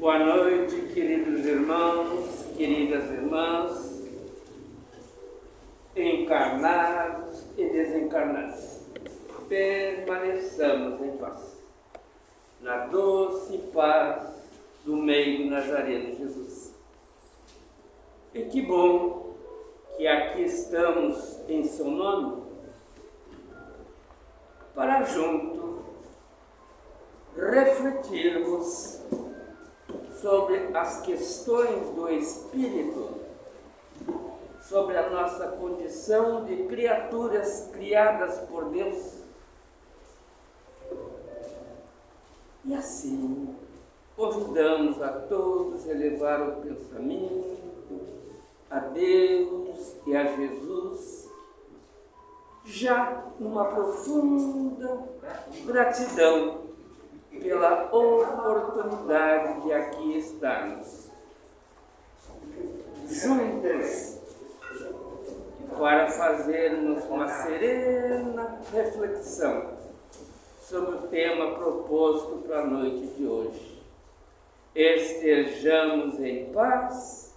Boa noite, queridos irmãos, queridas irmãs, encarnados e desencarnados. Permaneçamos em paz, na doce paz do meio Nazareno Jesus. E que bom que aqui estamos em seu nome, para junto refletirmos sobre as questões do Espírito, sobre a nossa condição de criaturas criadas por Deus. E assim, convidamos a todos a elevar o pensamento a Deus e a Jesus, já numa profunda gratidão pela oportunidade de aqui estarmos juntos para fazermos uma serena reflexão sobre o tema proposto para a noite de hoje. Estejamos em paz,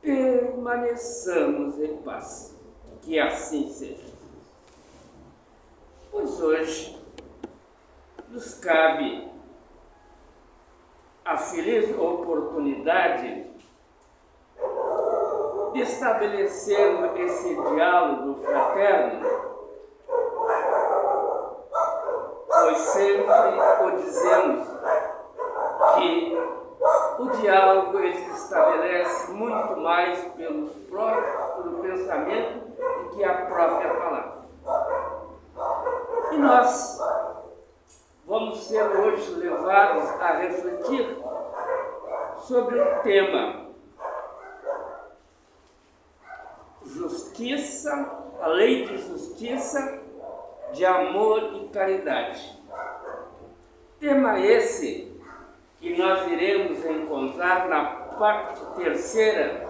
permaneçamos em paz. Que assim seja. Pois hoje nos cabe a feliz oportunidade de estabelecer esse diálogo fraterno, pois sempre o dizemos que o diálogo ele se estabelece muito mais pelo próprio pensamento do que a própria palavra. E nós vamos ser hoje levados a refletir sobre o tema justiça, a lei de justiça, de amor e caridade. Tema esse que nós iremos encontrar na parte terceira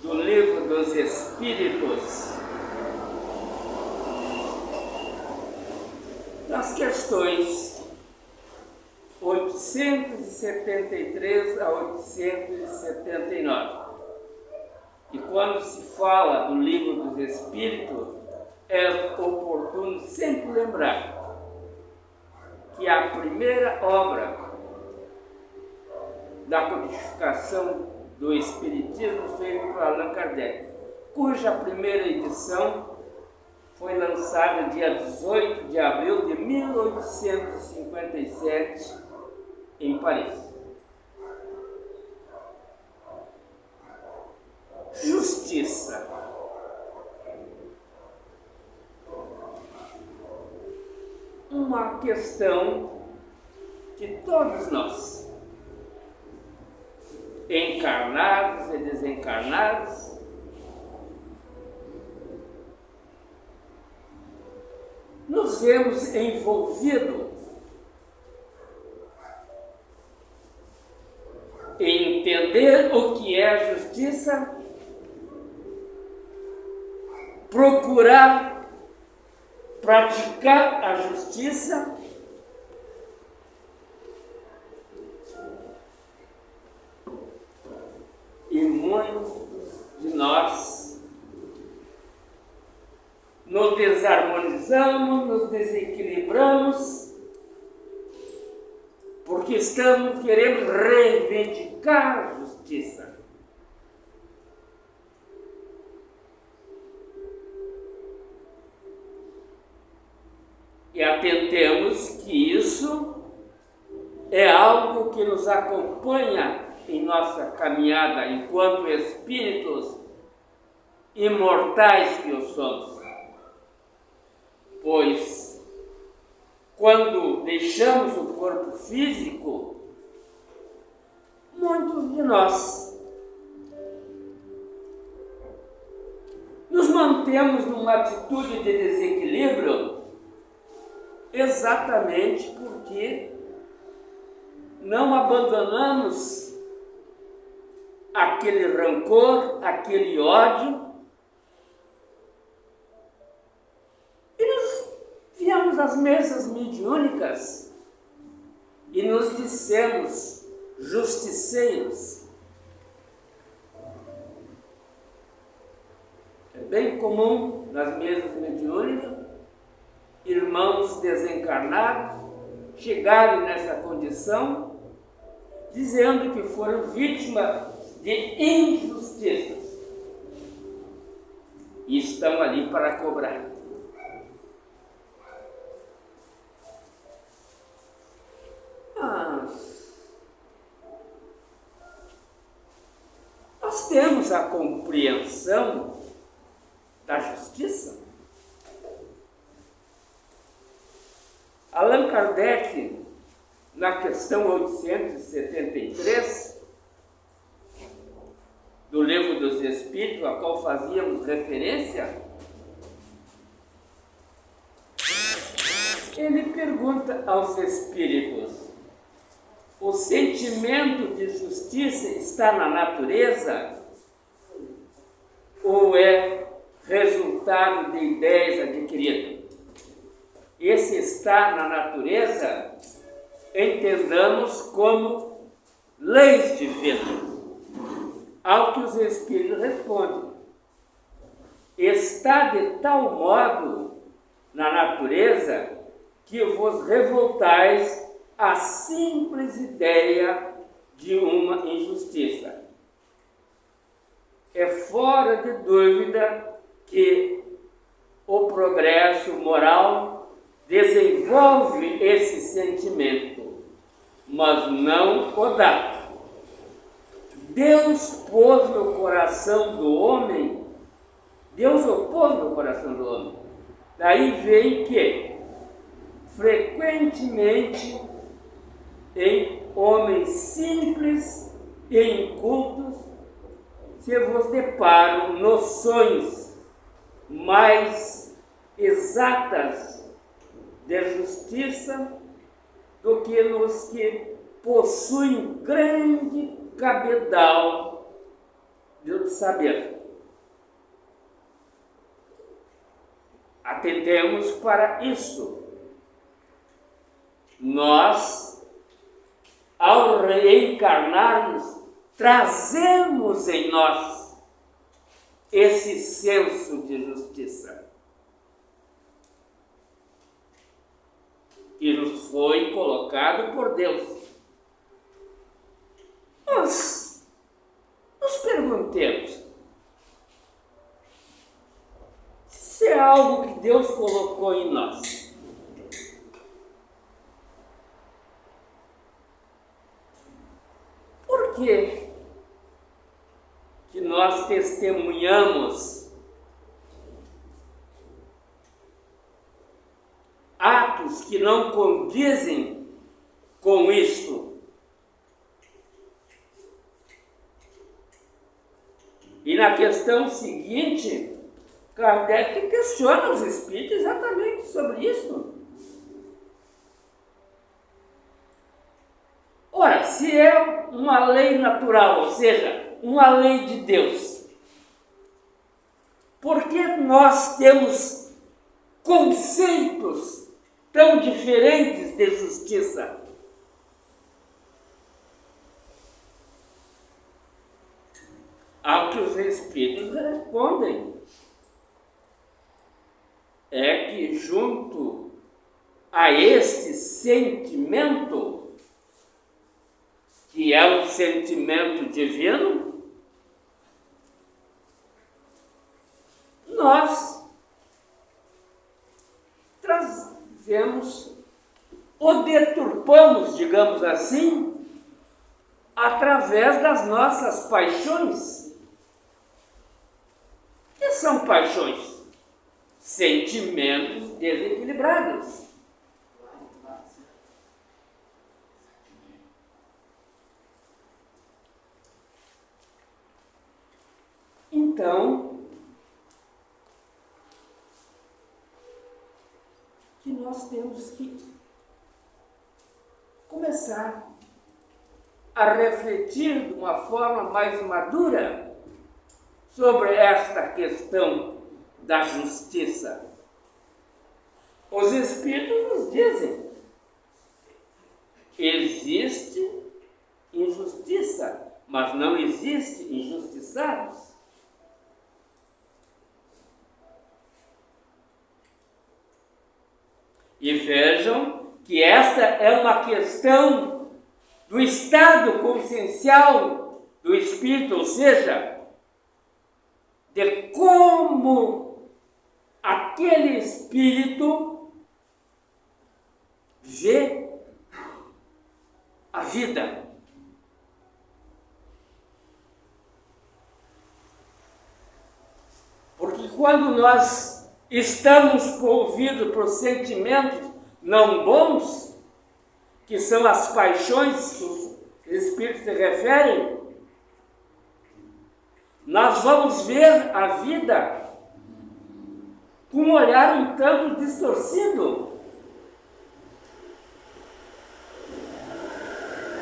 do Livro dos Espíritos, nas questões 873 a 879. E quando se fala do Livro dos Espíritos, é oportuno sempre lembrar que a primeira obra da codificação do Espiritismo foi por Allan Kardec, cuja primeira edição foi lançada dia 18 de abril de 1857 em Paris. Justiça. Uma questão que todos nós, encarnados e desencarnados, nos vemos envolvidos em entender o que é a justiça, procurar praticar a justiça e muitos de nós nos desarmonizamos, nos desequilibramos, porque queremos reivindicar a justiça. E atentemos que isso é algo que nos acompanha em nossa caminhada enquanto espíritos imortais que o somos. Pois, quando deixamos o corpo físico, muitos de nós nos mantemos numa atitude de desequilíbrio exatamente porque não abandonamos aquele rancor, aquele ódio, e nos viemos às mesas mediúnicas e nos dissemos justiceiros. É bem comum nas mesas mediúnicas irmãos desencarnados chegarem nessa condição dizendo que foram vítimas de injustiças e estão ali para cobrar. Nós temos a compreensão da justiça. Allan Kardec, na questão 873, do Livro dos Espíritos, a qual fazíamos referência, ele pergunta aos espíritos: o sentimento de justiça está na natureza ou é resultado de ideias adquiridas? Esse está na natureza, entendamos como leis divinas. Ao que os espíritos respondem: está de tal modo na natureza que vos revoltais à simples ideia de uma injustiça. É fora de dúvida que o progresso moral desenvolve esse sentimento, mas não o dá. Deus pôs no coração do homem, Deus o pôs no coração do homem. Daí vem que, frequentemente, em homens simples e incultos, se vos deparam noções mais exatas de justiça do que nos que possuem grande cabedal de saber. Atendemos para isso. Nós, ao reencarnarmos, trazemos em nós esse senso de justiça que nos foi colocado por Deus. Nós nos perguntemos se é algo que Deus colocou em nós. Por que nós testemunhamos atos que não condizem com isto? E na questão seguinte, Kardec questiona os espíritos exatamente sobre isso. Ora, se é uma lei natural, ou seja, uma lei de Deus, por que nós temos conceitos tão diferentes de justiça? Ao que os espíritos respondem é que, junto a este sentimento, que é um sentimento divino, nós trazemos ou deturpamos, digamos assim, através das nossas paixões. Que são paixões? Sentimentos desequilibrados. Então, que nós temos que começar a refletir de uma forma mais madura sobre esta questão da justiça. Os Espíritos nos dizem: existe injustiça mas não existe injustiçados. E vejam que esta é uma questão do estado consciencial do espírito, ou seja, de como aquele espírito vê a vida. Porque quando nós estamos movidos por sentimentos não bons, que são as paixões que os espíritos se referem, nós vamos ver a vida com um olhar um tanto distorcido.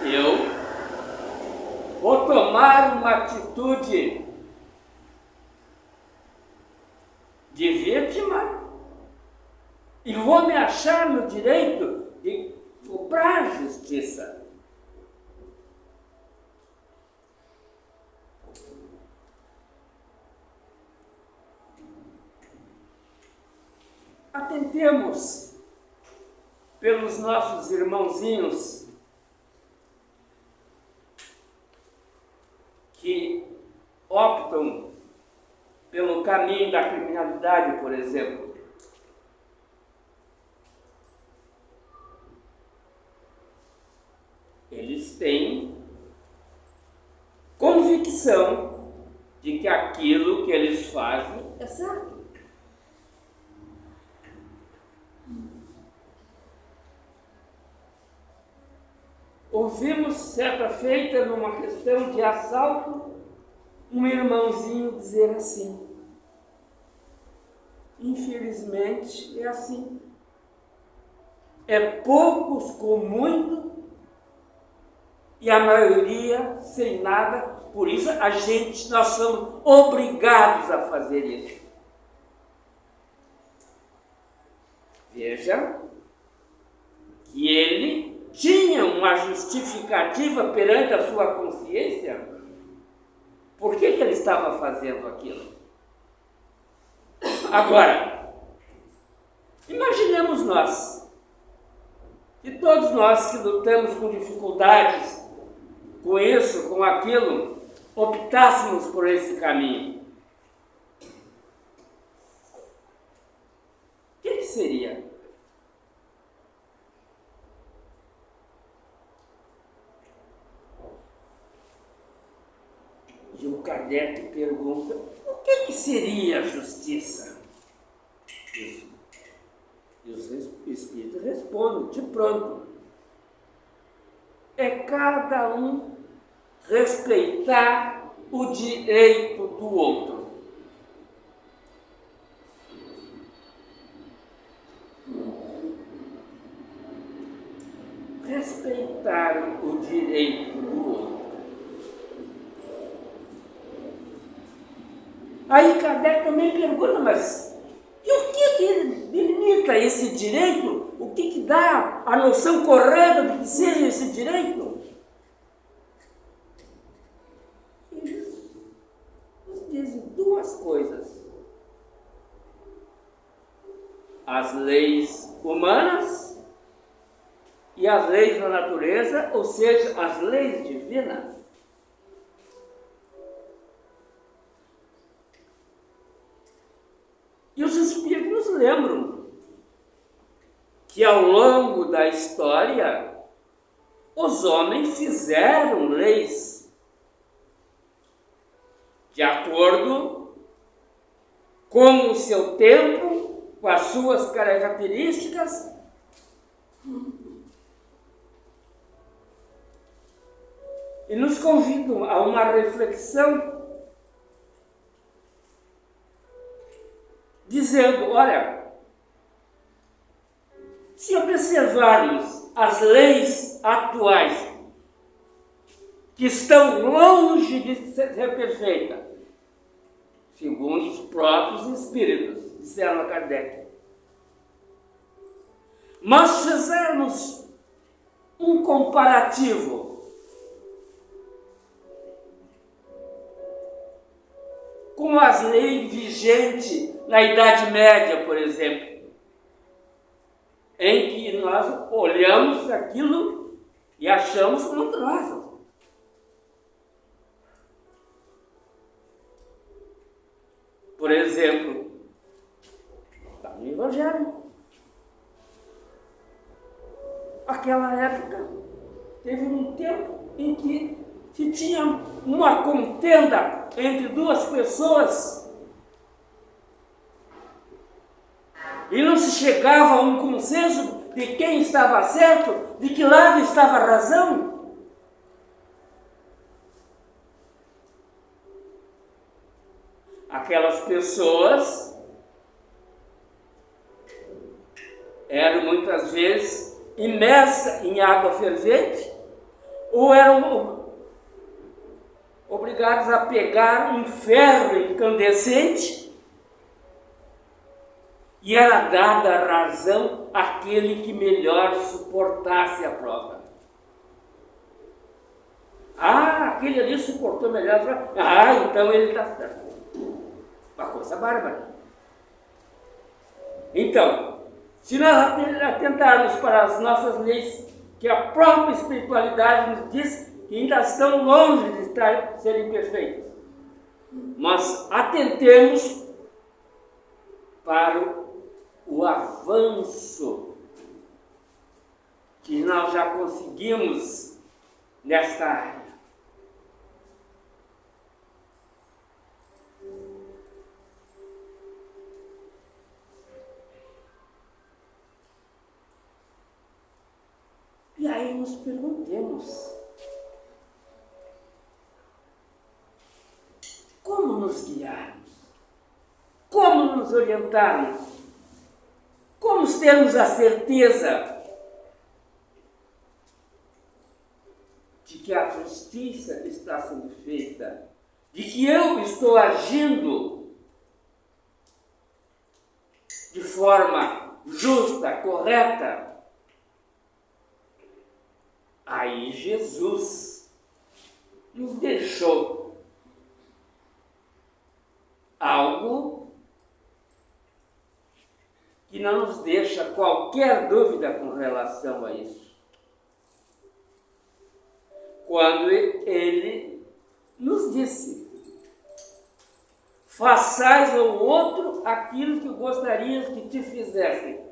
Eu vou tomar uma atitude de vítima e vou me achar no direito de cobrar justiça. Atentemos pelos nossos irmãozinhos que optam pelo caminho da criminalidade, por exemplo. Eles têm convicção de que aquilo que eles fazem é certo. Ouvimos certa feita numa questão de assalto, um irmãozinho dizer assim: infelizmente é assim. É poucos com muito e a maioria sem nada, por isso nós somos obrigados a fazer isso. Veja que ele tinha uma justificativa perante a sua consciência. Por que ele estava fazendo aquilo? Agora, imaginemos nós, que todos nós que lutamos com dificuldades, com isso, com aquilo, optássemos por esse caminho. O que seria? E o Kardec pergunta: o que seria a justiça? E os espíritos respondem de pronto: é cada um respeitar o direito do outro. Respeitar o direito do outro. Aí Kardec também pergunta: mas e o que limita esse direito? O que dá a noção correta do que seja esse direito? Eles nos dizem duas coisas: as leis humanas e as leis da natureza, ou seja, as leis divinas. E os espíritos nos lembram que ao longo da história os homens fizeram leis de acordo com o seu tempo, com as suas características. E nos convidam a uma reflexão, dizendo: olha, se observarmos as leis atuais, que estão longe de ser perfeitas, segundo os próprios espíritos, disseram a Kardec, mas fizermos um comparativo com as leis vigentes na Idade Média, por exemplo, em que nós olhamos aquilo e achamos monstruoso. Por exemplo, está no Evangelho. Aquela época, teve um tempo em que se tinha uma contenda entre duas pessoas e não se chegava a um consenso de quem estava certo, de que lado estava a razão. Aquelas pessoas eram muitas vezes imersas em água fervente ou eram obrigados a pegar um ferro incandescente e era dada a razão àquele que melhor suportasse a prova. Aquele ali suportou melhor a prova. Então ele está certo. Uma coisa bárbara. Então, se nós atentarmos para as nossas leis, que a própria espiritualidade nos diz que ainda estão longe de serem perfeitas, mas atentemos para o avanço que nós já conseguimos nesta área. E aí nos perguntemos, como nos guiarmos? Como nos orientarmos? Como termos a certeza de que a justiça está sendo feita, de que eu estou agindo de forma justa, correta? Aí Jesus nos deixou algo que não nos deixa qualquer dúvida com relação a isso. Quando ele nos disse: façais ao outro aquilo que gostarias que te fizessem.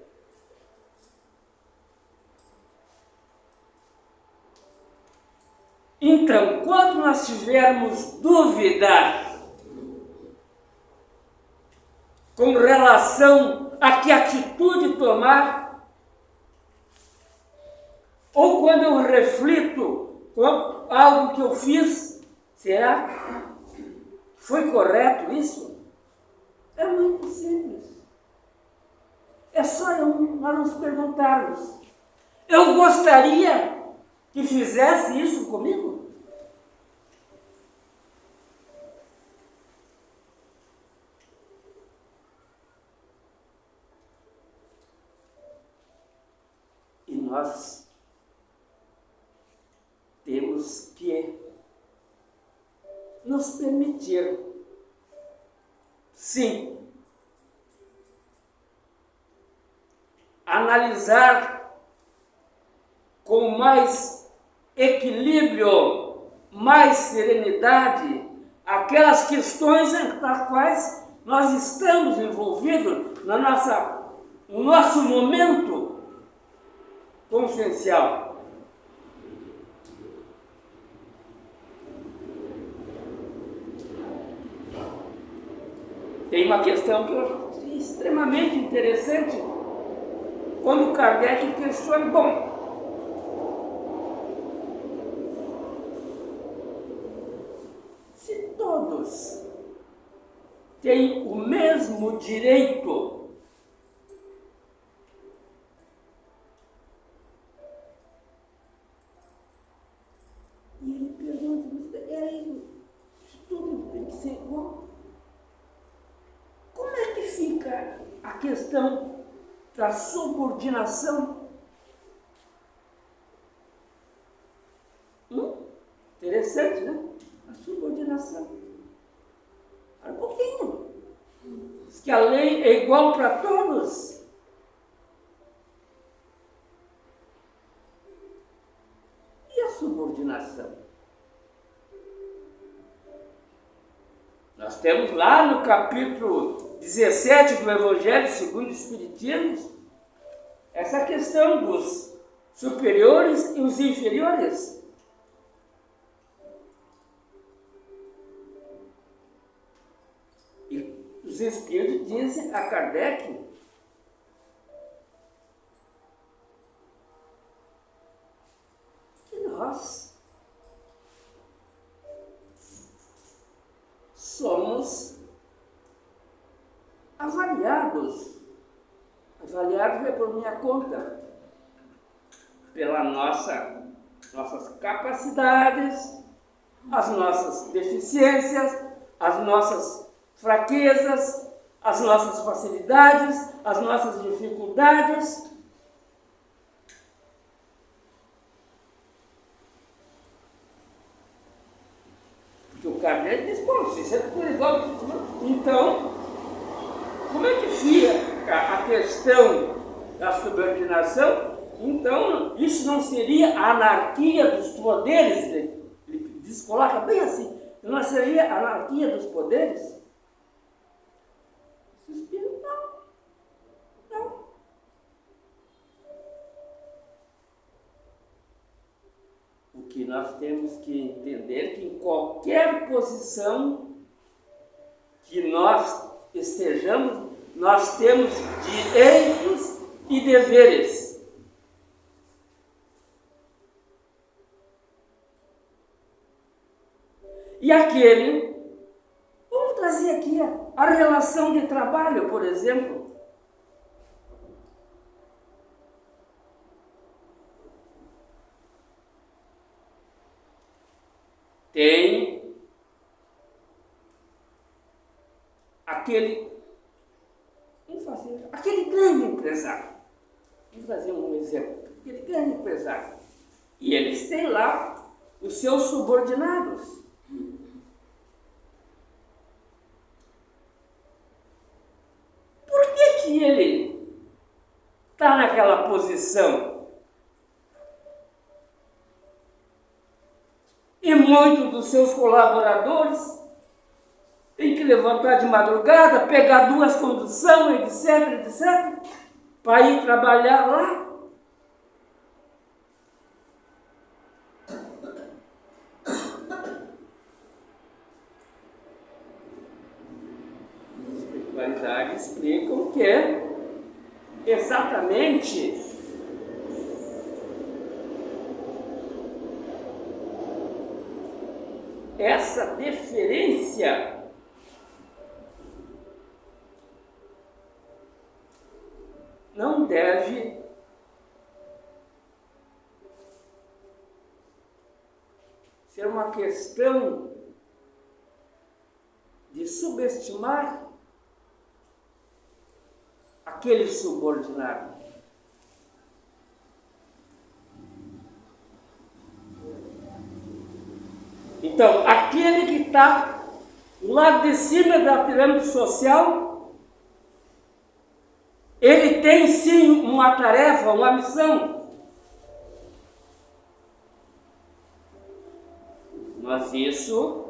Então, quando nós tivermos dúvidas com relação a que atitude tomar, ou quando eu reflito com algo que eu fiz, será que foi correto isso? É muito simples. É só nós nos perguntarmos: eu gostaria que fizesse isso comigo? E nós temos que nos permitir, sim, analisar com mais equilíbrio, mais serenidade, aquelas questões nas quais nós estamos envolvidos no nosso momento consciencial. Tem uma questão que eu achei extremamente interessante, quando Kardec questiona: bom, se todos têm o mesmo direito, e ele pergunta: e aí, se tudo tem que ser igual, como é que fica a questão da subordinação? Interessante, né? A subordinação. Por que que a lei é igual para todos. E a subordinação? Nós temos lá no capítulo 17 do Evangelho segundo o Espiritismo essa questão dos superiores e os inferiores. E os Espíritos dizem a Kardec que nós somos avaliados é por minha conta, pela nossas capacidades, as nossas deficiências, as nossas fraquezas, as nossas facilidades, as nossas dificuldades. Porque o Kardec diz, pô, se você for igual, então, como é que fica a questão da subordinação? Então, isso não seria a anarquia dos poderes? Ele coloca bem assim, não seria a anarquia dos poderes? O Espírito não. O que nós temos que entender é que em qualquer posição que nós estejamos, nós temos direitos e deveres. E vamos trazer aqui a relação de trabalho, por exemplo. Tem aquele grande empresário. Vamos fazer um exemplo. Aquele grande empresário. E eles têm lá os seus subordinados. Por que ele está naquela posição? E muitos dos seus colaboradores têm que levantar de madrugada, pegar 2 conduções, etc, para ir trabalhar lá. As espiritualidades explicam que exatamente essa deferência não deve ser uma questão de subestimar aquele subordinado. Então, aquele que está do lado de cima da pirâmide social, ele tem sim uma tarefa, uma missão. Mas isso,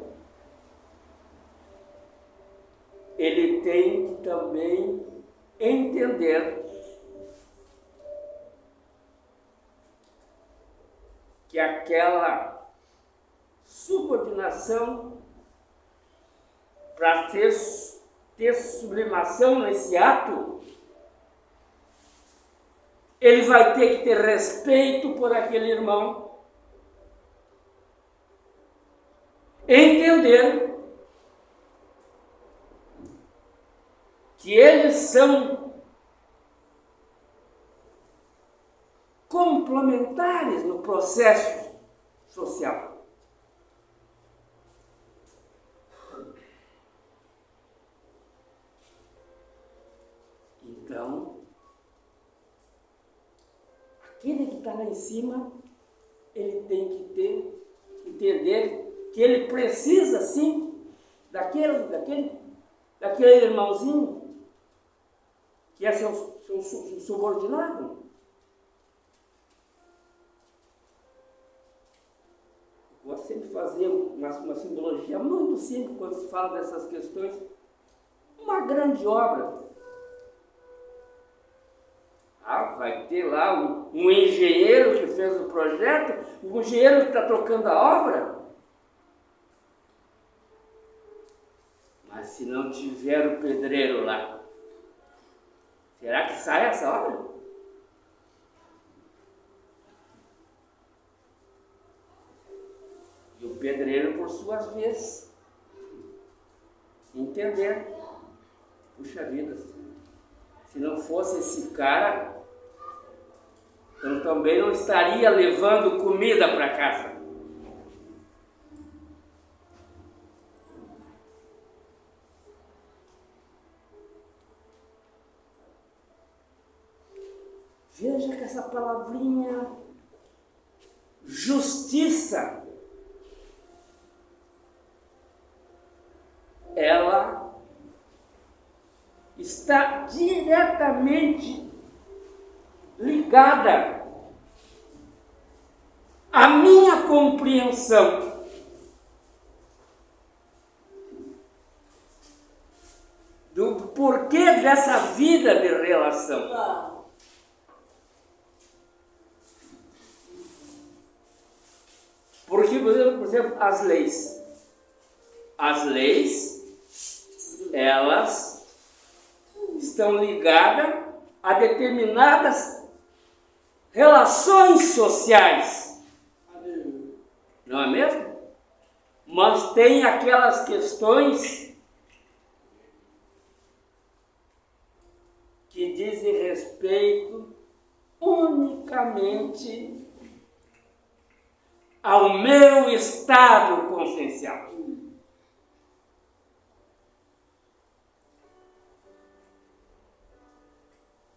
ele tem que também entender que aquela subordinação, para ter sublimação nesse ato, ele vai ter que ter respeito por aquele irmão, entender que eles são complementares no processo social. Então, aquele que está lá em cima, ele tem que entender que ele precisa, sim, daquele irmãozinho, que é seu subordinado. Eu gosto sempre de fazer uma simbologia muito simples quando se fala dessas questões. Uma grande obra. Vai ter lá um engenheiro que fez o projeto, um engenheiro que está tocando a obra. Mas se não tiver o pedreiro lá, será que sai essa obra? E o pedreiro, por suas vezes, entender, puxa vida, se não fosse esse cara, eu também não estaria levando comida para casa. Veja que essa palavrinha justiça, ela está diretamente ligada à minha compreensão do porquê dessa vida de relação. Porque, por exemplo, as leis. As leis, elas estão ligadas a determinadas relações sociais. Não é mesmo? Mas tem aquelas questões que dizem respeito unicamente ao meu estado consciencial.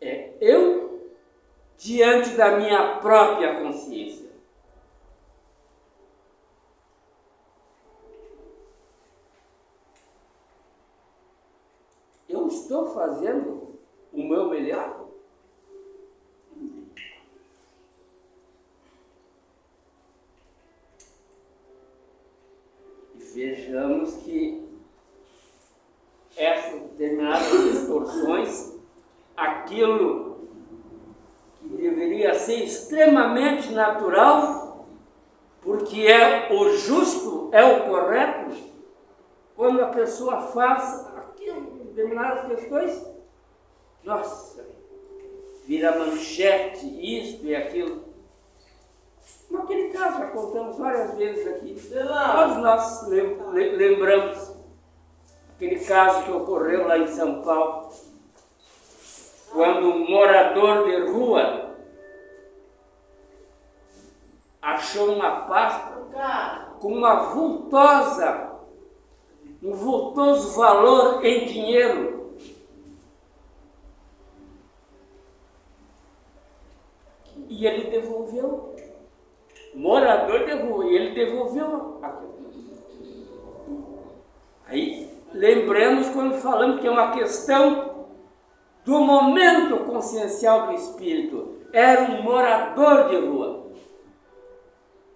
É eu diante da minha própria consciência. Eu estou fazendo o meu melhor? Vejamos que essas determinadas distorções, aquilo que deveria ser extremamente natural, porque é o justo, é o correto, quando a pessoa faz aquilo, determinadas questões, nossa, vira manchete, isto e aquilo. Naquele caso, já contamos várias vezes aqui, todos nós lembramos aquele caso que ocorreu lá em São Paulo, quando um morador de rua achou uma pasta com um vultoso valor em dinheiro. E ele devolveu. Morador de rua, e ele devolveu aquilo. Aí, lembramos quando falamos que é uma questão do momento consciencial do espírito. Era um morador de rua.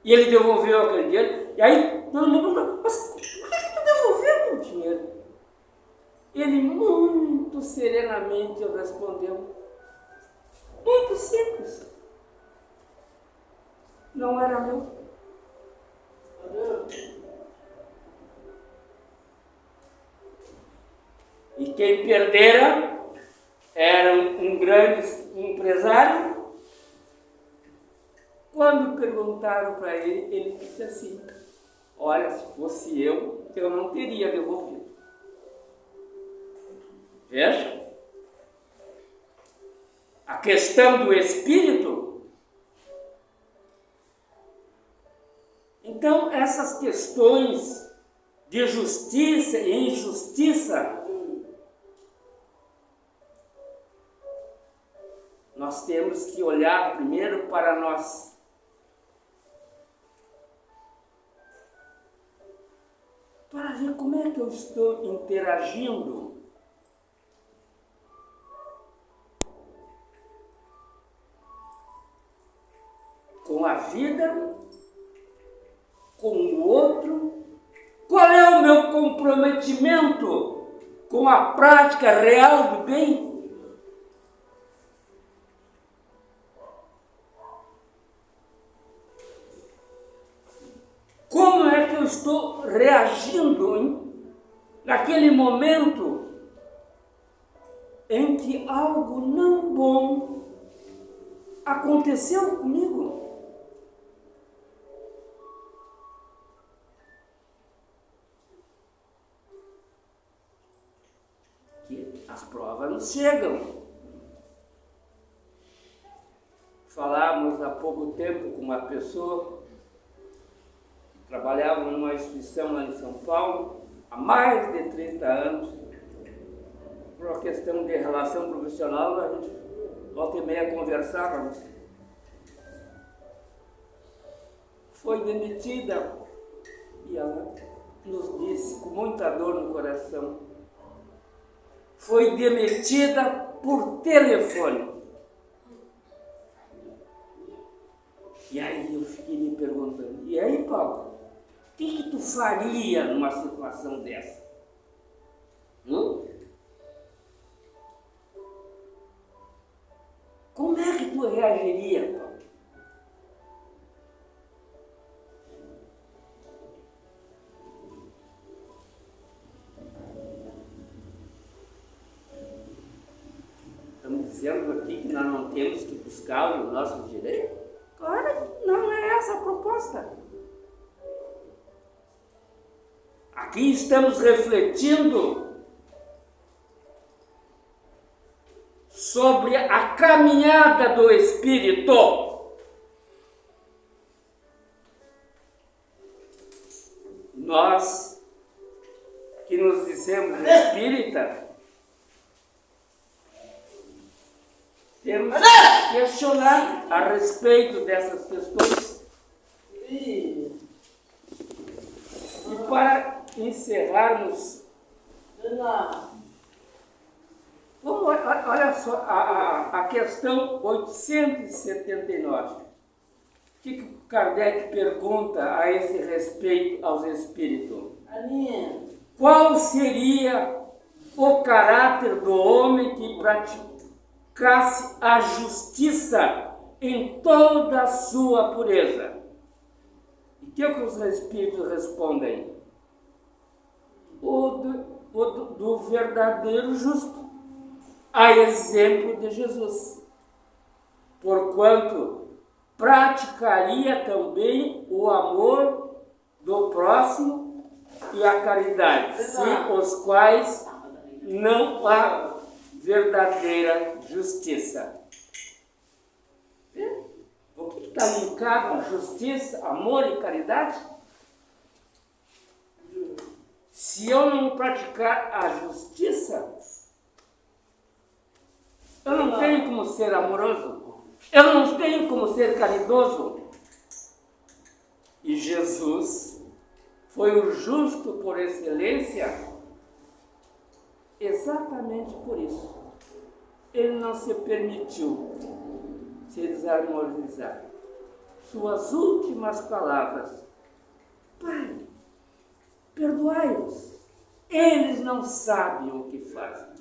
E ele devolveu aquele dinheiro. E aí, todo mundo perguntou, mas por que tu devolveu o dinheiro? Ele muito serenamente respondeu, muito simples. Não era meu. E quem perdera era um grande empresário. Quando perguntaram para ele, ele disse assim, olha, se fosse eu não teria devolvido. Veja. A questão do espírito. Então, essas questões de justiça e injustiça, nós temos que olhar primeiro para nós. Para ver como é que eu estou interagindo com a vida, com o outro? Qual é o meu comprometimento com a prática real do bem? Como é que eu estou reagindo naquele momento em que algo não bom aconteceu comigo? Que as provas nos chegam. Falávamos há pouco tempo com uma pessoa que trabalhava numa instituição lá em São Paulo há mais de 30 anos. Por uma questão de relação profissional, a gente volta e meia conversávamos. Foi demitida e ela nos disse com muita dor no coração: foi demitida por telefone. E aí eu fiquei me perguntando: e aí, Paulo, o que tu faria numa situação dessa? Como é que tu reagiria, Paulo? Estamos dizendo aqui que nós não temos que buscar o nosso direito? Claro que não é essa a proposta. Aqui estamos refletindo sobre a caminhada do Espírito. Nós que nos dizemos espírita, temos que questionar a respeito dessas questões. E para encerrarmos, olha só a questão 879. O que Kardec pergunta a esse respeito aos espíritos? Qual seria o caráter do homem que praticasse a justiça em toda a sua pureza? E o que os espíritos respondem? Do verdadeiro justo, a exemplo de Jesus, porquanto praticaria também o amor do próximo e a caridade, sem os quais não há verdadeira justiça. O que está linkado? Justiça, amor e caridade? Se eu não praticar a justiça, eu não tenho como ser amoroso, eu não tenho como ser caridoso. E Jesus foi o justo por excelência exatamente por isso. Ele não se permitiu se desarmonizar. Suas últimas palavras: Pai, perdoai-os, eles não sabem o que fazem.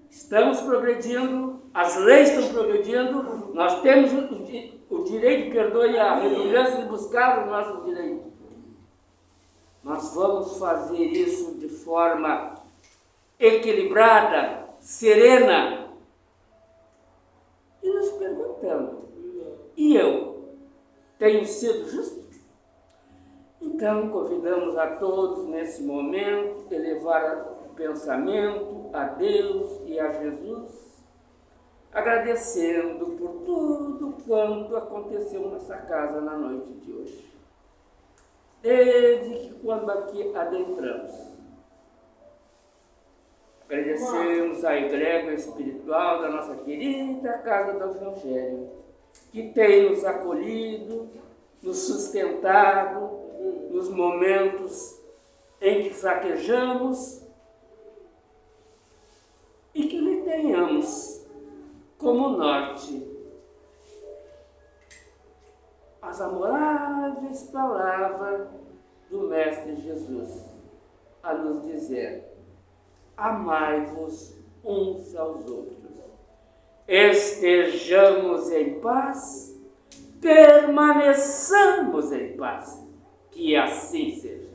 Estamos progredindo, as leis estão progredindo, nós temos o direito, perdoe a redundância, de buscar os nossos direitos. Nós vamos fazer isso de forma equilibrada, serena, e nos perguntando: e eu tenho sido justo? Então convidamos a todos nesse momento elevar o pensamento a Deus e a Jesus, agradecendo por tudo quanto aconteceu nessa casa na noite de hoje, desde que quando aqui adentramos. Agradecemos a egrégora espiritual da nossa querida Casa do Evangelho, que tem nos acolhido, nos sustentado nos momentos em que fraquejamos, e que lhe tem rumo norte. As amoráveis palavras do Mestre Jesus a nos dizer: amai-vos uns aos outros, estejamos em paz, permaneçamos em paz, que assim seja.